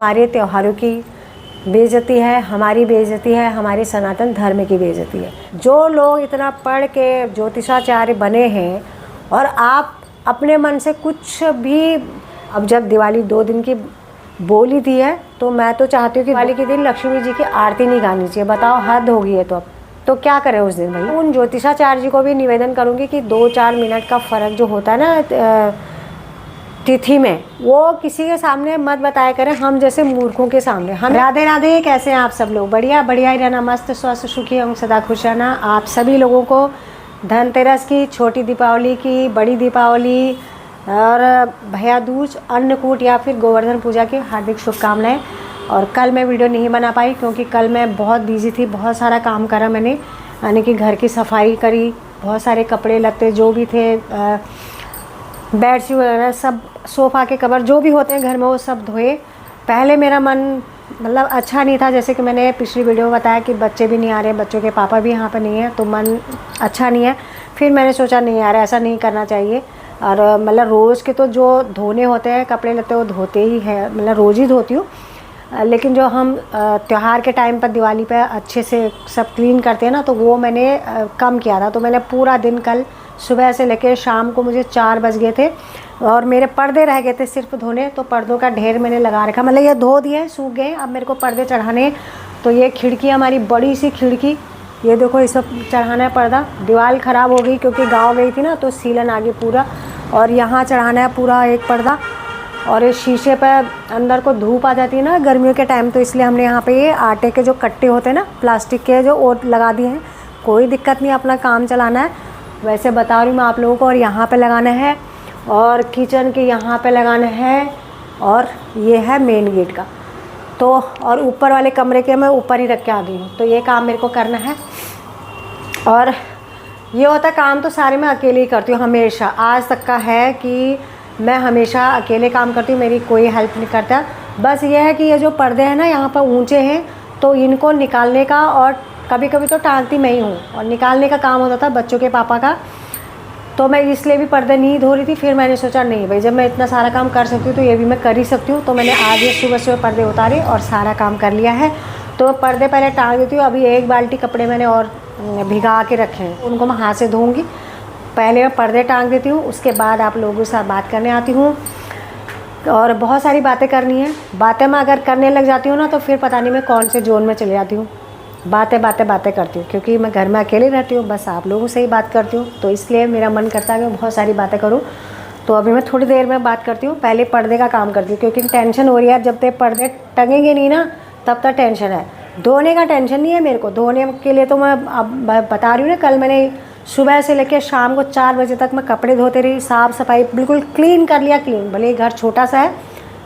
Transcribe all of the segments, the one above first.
हमारे त्योहारों की बेइज्जती है, हमारी बेइज्जती है, हमारे सनातन धर्म की बेइज्जती है। जो लोग इतना पढ़ के ज्योतिषाचार्य बने हैं और आप अपने मन से कुछ भी, अब जब दिवाली 2 दिन की बोली दी है तो मैं तो चाहती हूँ कि दिवाली के दिन लक्ष्मी जी की आरती नहीं गानी चाहिए। बताओ, हद हो गई है। तो अब तो क्या करें उस दिन भाई। उन ज्योतिषाचार्य जी को भी निवेदन करूँगी कि 2-4 मिनट का फ़र्क जो होता है ना तिथि में, वो किसी के सामने मत बताया करें, हम जैसे मूर्खों के सामने। हम राधे राधे, कैसे हैं आप सब लोग? बढ़िया बढ़िया ही रहना, मस्त स्वस्थ सुखी एवं सदा खुश रहना। आप सभी लोगों को धनतेरस की, छोटी दीपावली की, बड़ी दीपावली और भैया दूज, अन्नकूट या फिर गोवर्धन पूजा की हार्दिक शुभकामनाएं। और कल मैं वीडियो नहीं बना पाई क्योंकि कल मैं बहुत बिजी थी, बहुत सारा काम करा मैंने, यानी कि घर की सफाई करी, बहुत सारे कपड़े लत्ते जो भी थे, बेडशीट वगैरह सब, सोफ़ा के कवर जो भी होते हैं घर में वो सब धोए। पहले मेरा मन मतलब अच्छा नहीं था, जैसे कि मैंने पिछली वीडियो में बताया कि बच्चे भी नहीं आ रहे, बच्चों के पापा भी यहाँ पर नहीं है, तो मन अच्छा नहीं है। फिर मैंने सोचा नहीं यार, ऐसा नहीं करना चाहिए। और मतलब रोज़ के तो जो धोने होते हैं कपड़े लगते हैं वो धोते ही है, मतलब रोज़ ही धोती हूँ। लेकिन जो हम त्यौहार के टाइम पर, दिवाली पे अच्छे से सब क्लीन करते हैं ना, तो वो मैंने कम किया था। तो मैंने पूरा दिन कल सुबह से लेकर शाम को मुझे 4 बज गए थे और मेरे पर्दे रह गए थे सिर्फ धोने। तो पर्दों का ढेर मैंने लगा रखा, मतलब ये धो दिए, सूख गए, अब मेरे को पर्दे चढ़ाने। तो ये खिड़की, हमारी बड़ी सी खिड़की, ये देखो, इस सब चढ़ाना है पर्दा। दीवार ख़राब हो गई क्योंकि गाँव गई थी ना, तो सीलन आ गई पूरा। और यहाँ चढ़ाना है पूरा एक पर्दा। और इस शीशे पर अंदर को धूप आ जाती है ना गर्मियों के टाइम, तो इसलिए हमने यहाँ पे ये आटे के जो कट्टे होते हैं ना प्लास्टिक के, जो और लगा दिए हैं। कोई दिक्कत नहीं, अपना काम चलाना है, वैसे बता रही हूँ मैं आप लोगों को। और यहाँ पे लगाना है, और किचन के यहाँ पे लगाना है, और ये है मेन गेट का। तो और ऊपर वाले कमरे के मैं ऊपर ही रख के आ गई हूँ, तो ये काम मेरे को करना है। और ये होता काम तो सारे मैं अकेले ही करती हूँ हमेशा, आज तक का है कि मैं हमेशा अकेले काम करती हूँ, मेरी कोई हेल्प नहीं करता। बस ये है कि ये जो पर्दे हैं ना यहाँ पर ऊंचे हैं, तो इनको निकालने का, और कभी कभी तो टांगती मैं ही हूँ, और निकालने का काम होता था बच्चों के पापा का। तो मैं इसलिए भी पर्दे नहीं धो रही थी। फिर मैंने सोचा नहीं भाई, जब मैं इतना सारा काम कर सकती हूँ तो ये भी मैं कर ही सकती हूँ। तो मैंने आज ये सुबह सुबह पर्दे उतारे और सारा काम कर लिया है। तो पर्दे पहले टांग देती हूँ। अभी 1 बाल्टी कपड़े मैंने और भिगा के रखे हैं, उनको मैं हाथ से धोऊँगी। पहले मैं पर्दे टांग देती हूँ, उसके बाद आप लोगों के साथ बात करने आती हूँ। और बहुत सारी बातें करनी है। बातें मैं अगर करने लग जाती हूँ ना, तो फिर पता नहीं मैं कौन से जोन में चले जाती हूँ। बातें करती हूँ क्योंकि मैं घर में अकेले रहती हूँ, बस आप लोगों से ही बात करती हूँ, तो इसलिए मेरा मन करता है कि मैं बहुत सारी बातें करूँ। तो अभी मैं थोड़ी देर में बात करती हूँ, पहले पर्दे का काम करती हूँ क्योंकि टेंशन हो रही है। जब तक पर्दे टंगेंगे नहीं ना, तब तक टेंशन है। धोने का टेंशन नहीं है मेरे को, धोने के लिए तो मैं अब बता रही हूँ ना, कल मैंने सुबह से लेकर शाम को 4 बजे तक मैं कपड़े धोते रही, साफ़ सफाई बिल्कुल क्लीन कर लिया। क्लीन, भले घर छोटा सा है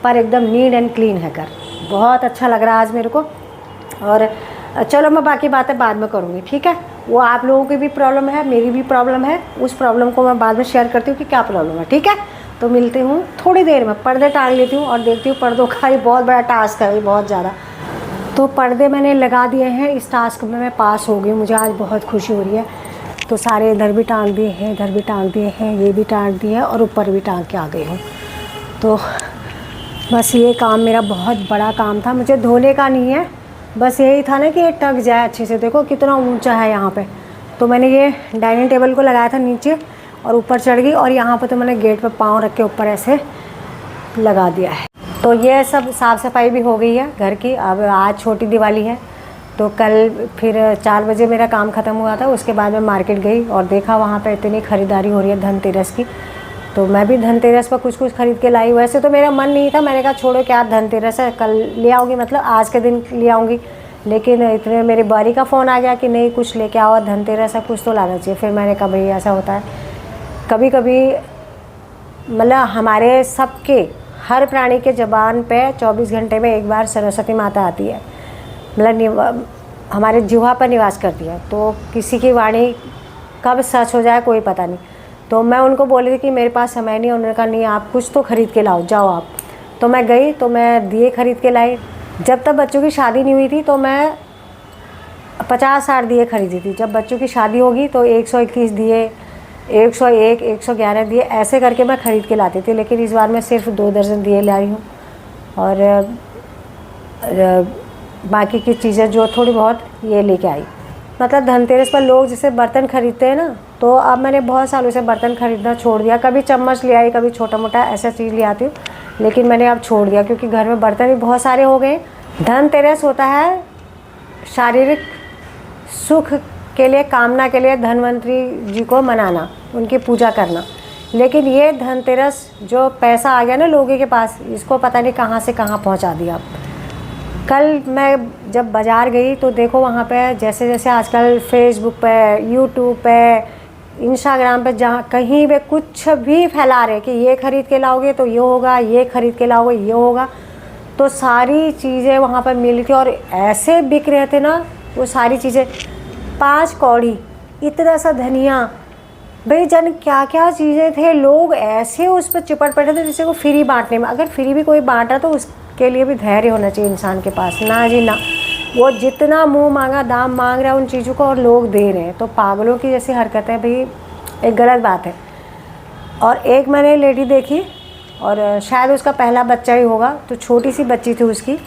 पर एकदम नीट एंड क्लीन है घर। बहुत अच्छा लग रहा है आज मेरे को। और चलो मैं बाकी बातें बाद में करूँगी, ठीक है। वो आप लोगों की भी प्रॉब्लम है, मेरी भी प्रॉब्लम है, उस प्रॉब्लम को मैं बाद में शेयर करती हूँ कि क्या प्रॉब्लम है, ठीक है। तो मिलती हूँ थोड़ी देर में, पर्दे टांग लेती हूँ और देखती हूँ। पर्दों का ये बहुत बड़ा टास्क है, बहुत ज़्यादा। तो पर्दे मैंने लगा दिए हैं, इस टास्क में मैं पास हो गई हूँ, मुझे आज बहुत खुशी हो रही है। तो सारे इधर भी टांग दिए हैं, इधर भी टांग दिए हैं, ये भी टांग दिए हैं, और ऊपर भी टांग के आ गई हूँ। तो बस ये काम मेरा बहुत बड़ा काम था, मुझे धोने का नहीं है, बस यही था ना कि ये टक जाए अच्छे से। देखो कितना ऊंचा है यहाँ पे। तो मैंने ये डाइनिंग टेबल को लगाया था नीचे और ऊपर चढ़ गई, और यहाँ पे तो मैंने गेट पे पाँव रख के ऊपर ऐसे लगा दिया है। तो ये सब साफ़ सफाई भी हो गई है घर की। अब आज छोटी दिवाली है, तो कल फिर 4 बजे मेरा काम ख़त्म हुआ था। उसके बाद मैं मार्केट गई और देखा वहाँ पे इतनी ख़रीदारी हो रही है धनतेरस की। तो मैं भी धनतेरस पर कुछ ख़रीद के लाई। वैसे तो मेरा मन नहीं था, मैंने कहा छोड़ो क्या धनतेरस है, कल ले आऊँगी, मतलब आज के दिन ले आऊँगी। लेकिन इतने मेरे बारी का फ़ोन आ गया कि नहीं कुछ लेके आओ, धनतेरस है, कुछ तो लाना चाहिए। फिर मैंने कहा भाई ऐसा होता है कभी कभी, मतलब हमारे सबके हर प्राणी के ज़बान पे 24 घंटे में एक बार सरस्वती माता आती है, मतलब हमारे जिह्वा पर निवास करती है। तो किसी की वाणी कब सच हो जाए कोई पता नहीं। तो मैं उनको बोली थी कि मेरे पास समय नहीं है। उन्होंने कहा नहीं आप कुछ तो ख़रीद के लाओ, जाओ आप। तो मैं गई, तो मैं दिए ख़रीद के लाई। जब तक बच्चों की शादी नहीं हुई थी तो मैं 50-60 दिए खरीदी थी। जब बच्चों की शादी होगी तो 121 दिए, 101, 111 दिए, ऐसे करके मैं ख़रीद के लाती थी। लेकिन इस बार मैं सिर्फ 2 दर्जन दिए लाई हूँ। और बाकी की चीज़ें जो थोड़ी बहुत ये लेके आई। मतलब धनतेरस पर लोग जैसे बर्तन खरीदते हैं ना, तो अब मैंने बहुत सालों से बर्तन खरीदना छोड़ दिया। कभी चम्मच ले आई, कभी छोटा मोटा ऐसा चीज़ ले आती हूँ, लेकिन मैंने अब छोड़ दिया क्योंकि घर में बर्तन भी बहुत सारे हो गए। धनतेरस होता है शारीरिक सुख के लिए, कामना के लिए धनवंतरी जी को मनाना, उनकी पूजा करना। लेकिन ये धनतेरस जो पैसा आ गया ना लोगों के पास, इसको पता नहीं कहाँ से कहाँ पहुँचा दिया। कल मैं जब बाज़ार गई तो देखो वहाँ पे जैसे जैसे आजकल फेसबुक पे, यूट्यूब पे, इंस्टाग्राम पे, जहाँ कहीं पे कुछ भी फैला रहे कि ये ख़रीद के लाओगे तो ये होगा, ये ख़रीद के लाओगे ये होगा। तो सारी चीज़ें वहाँ पर मिली थी और ऐसे बिक रहे थे ना वो सारी चीज़ें। 5 कौड़ी, इतना सा धनिया, भाई जन क्या क्या चीज़ें थे। लोग ऐसे उस पर चिपट पड़े थे जैसे को फ्री बांटने में। अगर फ्री भी कोई बांटा तो उसके लिए भी धैर्य होना चाहिए इंसान के पास। ना जी ना, वो जितना मुंह मांगा दाम मांग रहा है उन चीज़ों को और लोग दे रहे हैं, तो पागलों की जैसी हरकत है भाई, एक गलत बात है। और एक मैंने लेडी देखी और शायद उसका पहला बच्चा ही होगा, तो छोटी सी बच्ची थी उसकी,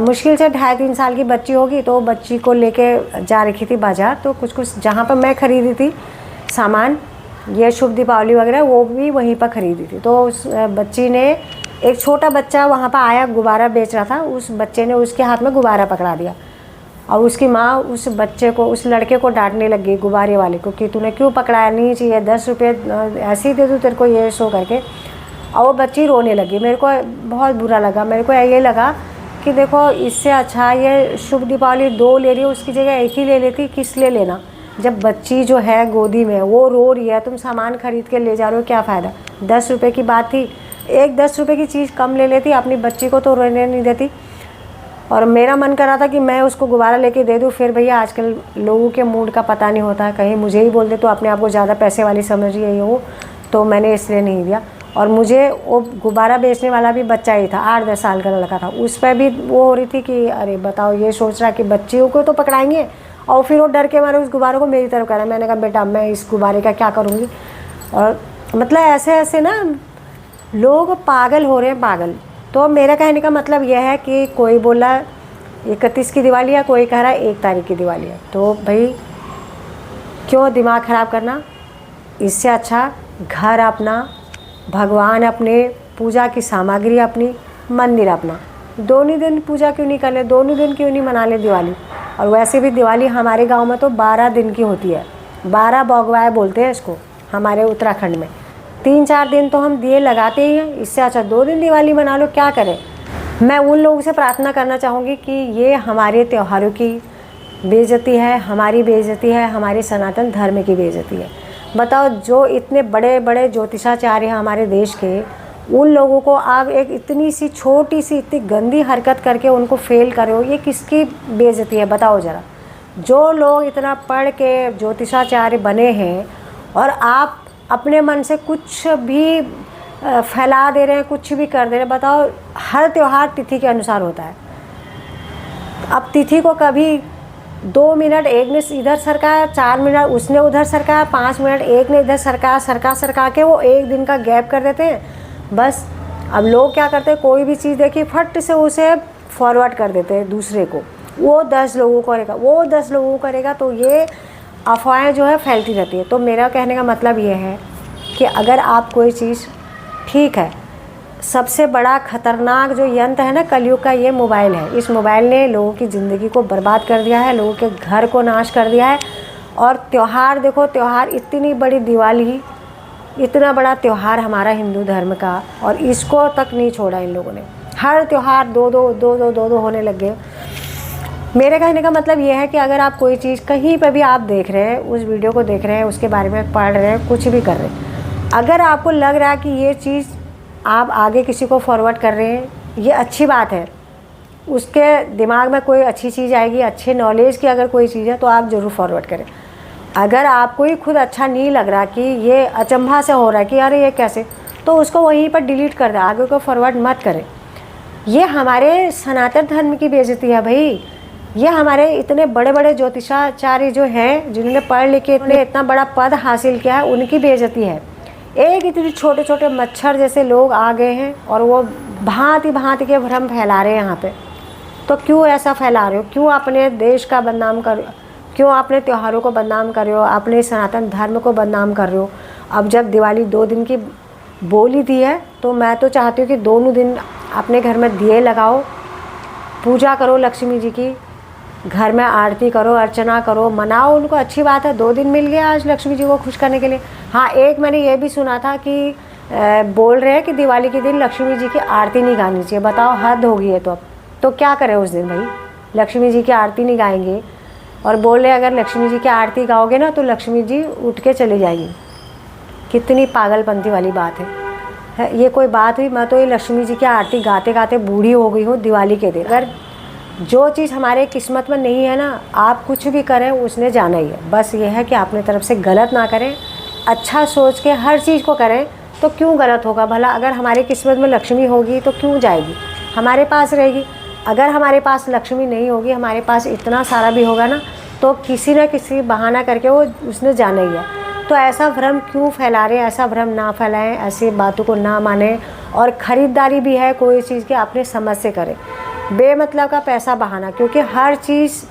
मुश्किल से 2.5-3 साल की बच्ची होगी। तो बच्ची को लेके जा रखी थी बाज़ार, तो कुछ जहाँ पर मैं ख़रीदी थी सामान, ये शुभ दीपावली वगैरह, वो भी वहीं पर ख़रीदी थी। तो उस बच्ची ने, एक छोटा बच्चा वहाँ पर आया, गुब्बारा बेच रहा था, उस बच्चे ने उसके हाथ में गुब्बारा पकड़ा दिया और उसकी माँ उस बच्चे को, उस लड़के को डांटने लग गई, गुब्बारे वाले को, कि तूने क्यों पकड़ाया, नहीं चाहिए, 10 रुपये ऐसे ही दे दूँ तेरे को, ये शो करके। और वो बच्ची रोने लगी। मेरे को बहुत बुरा लगा। मेरे को ये लगा कि देखो इससे अच्छा ये शुभ दीपावली 2 ले रही है, उसकी जगह 1 ही ले लेती, किस लिए लेना। जब बच्ची जो है गोदी में वो रो रही है, तुम सामान खरीद के ले जा रहे हो, क्या फ़ायदा। 10 रुपये की बात थी, एक 10 रुपये की चीज़ कम ले लेती, अपनी बच्ची को तो रोने नहीं देती। और मेरा मन कर रहा था कि मैं उसको गुब्बारा लेके दे दूँ। फिर भैया आजकल लोगों के मूड का पता नहीं होता है, कहीं मुझे ही बोल दे तो अपने आप को ज़्यादा पैसे वाली समझ रही है वो, तो मैंने इसलिए नहीं दिया। और मुझे वो गुब्बारा बेचने वाला भी बच्चा ही था, 8-10 साल का लड़का था। उस पर भी वो हो रही थी कि अरे बताओ, ये सोच रहा कि बच्चियों को तो पकड़ाएंगे, और फिर वो डर के मारे उस गुब्बारे को मेरी तरफ कर रहा है। मैंने कहा बेटा मैं इस गुब्बारे का क्या करूँगी। और मतलब ऐसे ऐसे ना लोग पागल हो रहे हैं, पागल। तो मेरा कहने का मतलब यह है कि कोई बोला 31 की दिवाली है, कोई कह रहा है 1 तारीख की दिवाली है, तो भाई क्यों दिमाग ख़राब करना। इससे अच्छा घर अपना, भगवान अपने, पूजा की सामग्री अपनी, मंदिर अपना, दोनों दिन पूजा क्यों नहीं कर ले, दोनों दिन क्यों नहीं मना ले दिवाली। और वैसे भी दिवाली हमारे गांव में तो 12 दिन की होती है, 12 बौगवाए बोलते हैं इसको हमारे उत्तराखंड में। 3-4 दिन तो हम दिए लगाते ही हैं, इससे अच्छा 2 दिन दिवाली मना लो, क्या करें। मैं उन लोगों से प्रार्थना करना चाहूँगी कि ये हमारे त्योहारों की बेइज्जती है, हमारी बेइज्जती है, हमारे सनातन धर्म की बेइज्जती है। बताओ, जो इतने बड़े बड़े ज्योतिषाचार्य हैं हमारे देश के, उन लोगों को आप एक इतनी सी छोटी सी इतनी गंदी हरकत करके उनको फेल कर रहे हो, ये किसकी बेइज्जती है बताओ ज़रा। जो लोग इतना पढ़ के ज्योतिषाचार्य बने हैं और आप अपने मन से कुछ भी फैला दे रहे हैं, कुछ भी कर दे रहे हैं। बताओ, हर त्यौहार तिथि के अनुसार होता है। अब तिथि को कभी 2 मिनट एक ने इधर सरकाया, 4 मिनट उसने उधर सरकाया, 5 मिनट एक ने इधर सरका के वो 1 दिन का गैप कर देते हैं बस। अब लोग क्या करते हैं, कोई भी चीज़ देखी फट से उसे फॉरवर्ड कर देते हैं दूसरे को, वो 10 लोगों को करेगा, वो 10 लोगों को करेगा, तो ये अफवाहें जो है फैलती रहती है। तो मेरा कहने का मतलब ये है कि अगर आप कोई चीज़, ठीक है, सबसे बड़ा ख़तरनाक जो यंत्र है ना कलयुग का, ये मोबाइल है। इस मोबाइल ने लोगों की ज़िंदगी को बर्बाद कर दिया है, लोगों के घर को नाश कर दिया है। और त्यौहार देखो, त्यौहार इतनी बड़ी दिवाली, इतना बड़ा त्यौहार हमारा हिंदू धर्म का, और इसको तक नहीं छोड़ा इन लोगों ने। हर त्यौहार दो होने लग गए। मेरे कहने का मतलब ये है कि अगर आप कोई चीज़ कहीं पर भी आप देख रहे हैं, उस वीडियो को देख रहे हैं, उसके बारे में पढ़ रहे हैं, कुछ भी कर रहे हैं, अगर आपको लग रहा है कि ये चीज़ आप आगे किसी को फॉरवर्ड कर रहे हैं, ये अच्छी बात है, उसके दिमाग में कोई अच्छी चीज़ आएगी, अच्छे नॉलेज की अगर कोई चीज़ है, तो आप ज़रूर फॉरवर्ड करें। अगर आपको ही खुद अच्छा नहीं लग रहा कि ये अचंभा से हो रहा है कि अरे ये कैसे, तो उसको वहीं पर डिलीट कर दें, आगे को फॉरवर्ड मत करें। ये हमारे सनातन धर्म की बेइज्जती है भाई। ये हमारे इतने बड़े बड़े ज्योतिषाचार्य जो हैं, जिन्होंने पढ़ लिख के इतने इतना बड़ा पद हासिल किया है, उनकी बेइज्जती है। एक इतने छोटे छोटे मच्छर जैसे लोग आ गए हैं और वो भांति भांति के भ्रम फैला रहे हैं यहाँ पे। तो क्यों ऐसा फैला रहे हो, क्यों अपने देश का बदनाम कर, क्यों अपने त्योहारों को बदनाम कर रहे हो, अपने सनातन धर्म को बदनाम कर रहे हो। अब जब दिवाली 2 दिन की बोली दी है तो मैं तो चाहती हूँ कि दोनों दिन अपने घर में दिए लगाओ, पूजा करो लक्ष्मी जी की, घर में आरती करो, अर्चना करो, मनाओ उनको, अच्छी बात है। 2 दिन मिल गया आज लक्ष्मी जी को खुश करने के लिए। हाँ, एक मैंने ये भी सुना था कि बोल रहे हैं कि दिवाली के दिन लक्ष्मी जी की आरती नहीं गानी चाहिए। बताओ, हद हो गई है। तो अब तो क्या करें उस दिन भाई, लक्ष्मी जी की आरती नहीं गाएंगे और बोल रहे अगर लक्ष्मी जी की आरती गाओगे ना तो लक्ष्मी जी उठ के चली जाएगी। कितनी पागलपंती वाली बात है ये कोई बात हुई? मैं तो ये लक्ष्मी जी की आरती गाते गाते बूढ़ी हो गई हूँ दिवाली के दिन। अगर जो चीज़ हमारे किस्मत में नहीं है ना, आप कुछ भी करें उसने जाना ही है। बस ये है कि अपने तरफ से गलत ना करें, अच्छा सोच के हर चीज़ को करें। तो क्यों गलत होगा भला? अगर हमारी किस्मत में लक्ष्मी होगी तो क्यों जाएगी, हमारे पास रहेगी। अगर हमारे पास लक्ष्मी नहीं होगी, हमारे पास इतना सारा भी होगा ना, तो किसी न किसी बहाना करके वो उसने जाना ही है। तो ऐसा भ्रम क्यों फैला रहे हैं? ऐसा भ्रम ना फैलाएं, ऐसी बातों को ना माने। और ख़रीदारी भी है कोई चीज़ की, अपने समझ से करें, बेमतलब का पैसा बहाना। क्योंकि हर चीज़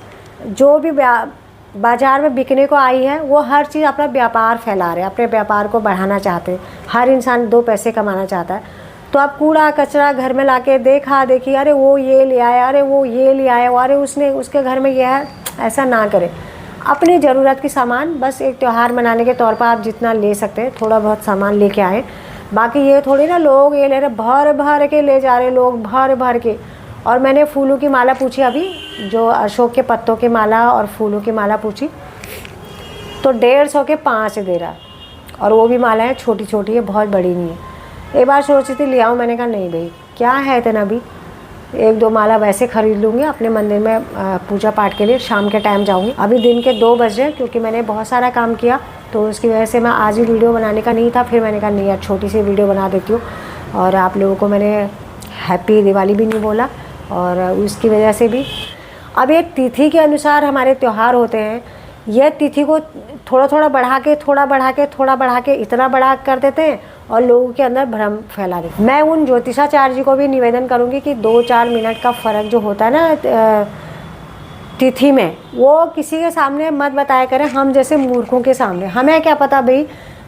जो भी बाज़ार में बिकने को आई है वो हर चीज़ अपना व्यापार फैला रहे हैं, अपने व्यापार को बढ़ाना चाहते हैं। हर इंसान 2 पैसे कमाना चाहता है। तो आप कूड़ा कचरा घर में लाके देखा देखी, अरे वो ये ले आया, अरे वो ये ले आया, अरे उसने उसके घर में यह है, ऐसा ना करें। अपनी ज़रूरत की सामान बस एक त्यौहार मनाने के तौर पर आप जितना ले सकते हैं थोड़ा बहुत सामान लेके आए। बाकी ये थोड़ी ना लोग ये ले रहे, भर भर के ले जा रहे लोग, भर भर के। और मैंने फूलों की माला पूछी अभी, जो अशोक के पत्तों की माला और फूलों की माला पूछी तो 150 के 5 दे रहा। और वो भी मालाएं छोटी छोटी है, बहुत बड़ी नहीं है। एक बार सोची थी ले आऊँ, मैंने कहा नहीं भाई क्या है इतना, भी 1-2 माला वैसे ख़रीद लूँगी अपने मंदिर में पूजा पाठ के लिए। शाम के टाइम जाऊँगी, अभी दिन के 2 बज रहे क्योंकि मैंने बहुत सारा काम किया तो उसकी वजह से मैं आज ही वीडियो बनाने का नहीं था। फिर मैंने कहा नहीं यार, छोटी सी वीडियो बना देती हूँ। और आप लोगों को मैंने हैप्पी दिवाली भी नहीं बोला, और उसकी वजह से भी अब एक तिथि के अनुसार हमारे त्यौहार होते हैं। यह तिथि को थोड़ा थोड़ा बढ़ा के थोड़ा बढ़ा के थोड़ा बढ़ा के इतना बड़ा कर देते हैं और लोगों के अंदर भ्रम फैला देते हैं। मैं उन ज्योतिषाचार्य जी को भी निवेदन करूंगी कि 2-4 मिनट का फ़र्क जो होता है ना तिथि में, वो किसी के सामने मत बताया करें, हम जैसे मूर्खों के सामने। हमें क्या पता भाई,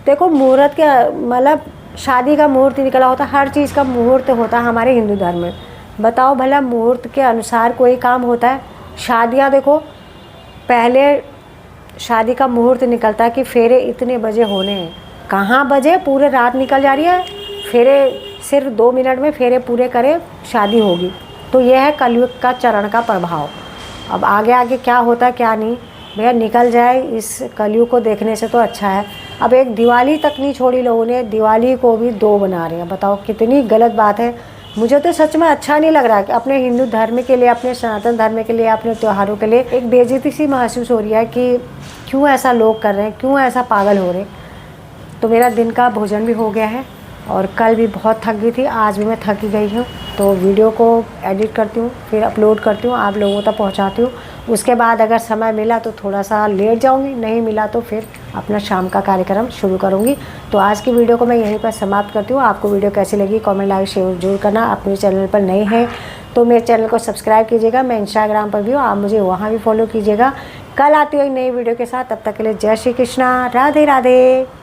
देखो मुहूर्त के मतलब शादी का मुहूर्त निकला होता, हर चीज़ का मुहूर्त होता है हमारे हिंदू धर्म में। बताओ भला मुहूर्त के अनुसार कोई काम होता है? शादियां देखो, पहले शादी का मुहूर्त निकलता है कि फेरे इतने बजे होने हैं, कहाँ बजे, पूरे रात निकल जा रही है, फेरे सिर्फ 2 मिनट में फेरे पूरे करे शादी होगी। तो यह है कलयुग का चरण का प्रभाव। अब आगे आगे क्या होता है क्या नहीं, भैया निकल जाए इस कलयुग को देखने से तो अच्छा है। अब एक दिवाली तक नहीं छोड़ी लोगों ने, दिवाली को भी 2 बना रहे हैं। बताओ कितनी गलत बात है। मुझे तो सच में अच्छा नहीं लग रहा कि अपने हिंदू धर्म के लिए, अपने सनातन धर्म के लिए, अपने त्योहारों के लिए एक बेइज्जती सी महसूस हो रही है कि क्यों ऐसा लोग कर रहे हैं, क्यों ऐसा पागल हो रहे हैं। तो मेरा दिन का भोजन भी हो गया है और कल भी बहुत थक गई थी, आज भी मैं थकी गई हूँ। तो वीडियो को एडिट करती हूँ, फिर अपलोड करती हूँ, आप लोगों तक पहुँचाती हूँ। उसके बाद अगर समय मिला तो थोड़ा सा लेट जाऊँगी, नहीं मिला तो फिर अपना शाम का कार्यक्रम शुरू करूँगी। तो आज की वीडियो को मैं यहीं पर समाप्त करती हूँ। आपको वीडियो कैसी लगी कमेंट लाइक शेयर जरूर करना। आप मेरे चैनल पर नए हैं तो मेरे चैनल को सब्सक्राइब कीजिएगा। मैं इंस्टाग्राम पर भी हूँ, आप मुझे वहाँ भी फॉलो कीजिएगा। कल आती हूँ एक नई वीडियो के साथ, तब तक के लिए जय श्री कृष्णा, राधे राधे।